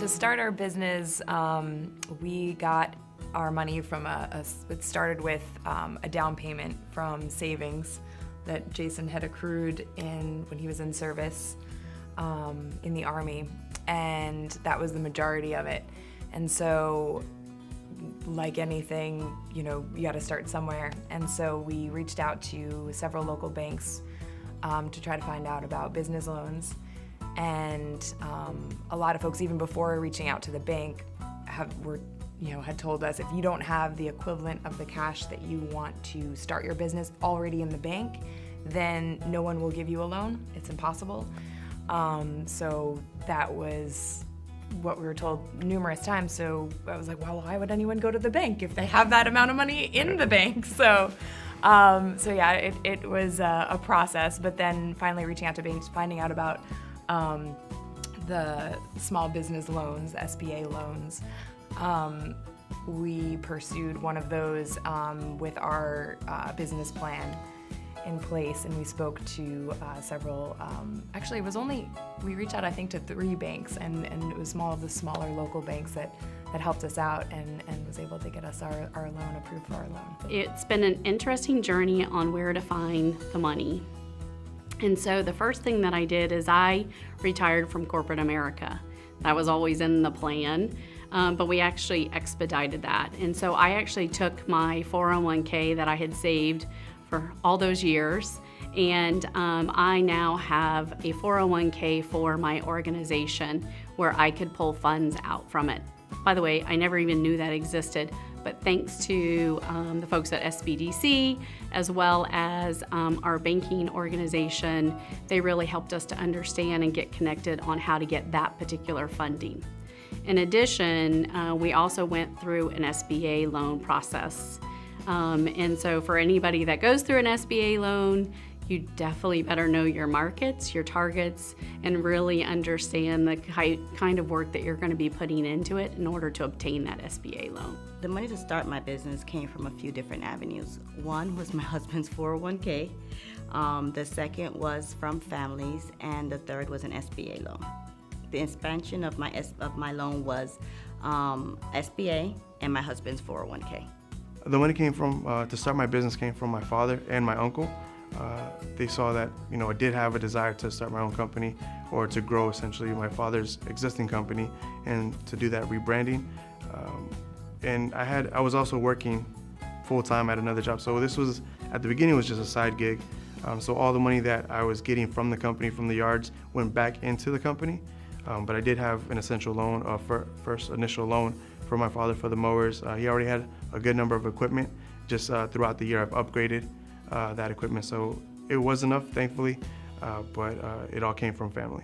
to start our business, we got our money from it started with a down payment from savings that Jason had accrued when he was in service in the Army, and that was the majority of it. And so, like anything, you got to start somewhere. And so we reached out to several local banks to try to find out about business loans. And a lot of folks, even before reaching out to the bank, had told us, if you don't have the equivalent of the cash that you want to start your business already in the bank, then no one will give you a loan. It's impossible. So that was what we were told numerous times. So I was like, well, why would anyone go to the bank if they have that amount of money in the bank? So yeah, it was a process. But then finally reaching out to banks, finding out about the small business loans, SBA loans. We pursued one of those with our business plan in place, and we spoke to several, actually we reached out I think to 3 banks, and it was the smaller local banks that helped us out and was able to get us our loan approved for our loan. It's been an interesting journey on where to find the money. And so the first thing that I did is I retired from corporate America. That was always in the plan, but we actually expedited that. And so I actually took my 401k that I had saved for all those years, and I now have a 401k for my organization where I could pull funds out from it. By the way, I never even knew that existed, but thanks to the folks at SBDC, as well as our banking organization, they really helped us to understand and get connected on how to get that particular funding. In addition, we also went through an SBA loan process. And so for anybody that goes through an SBA loan, you definitely better know your markets, your targets, and really understand the kind of work that you're going to be putting into it in order to obtain that SBA loan. The money to start my business came from a few different avenues. One was my husband's 401k, the second was from families, and the third was an SBA loan. The expansion of my loan was SBA and my husband's 401k. The money came from, to start my business, came from my father and my uncle. They saw that, I did have a desire to start my own company, or to grow essentially my father's existing company, and to do that rebranding. And I was also working full-time at another job. So this was, at the beginning, was just a side gig. So all the money that I was getting from the company, from the yards, went back into the company. But I did have an essential loan, first initial loan for my father for the mowers. He already had a good number of equipment. Just throughout the year, I've upgraded that equipment. So it was enough, thankfully, but it all came from family.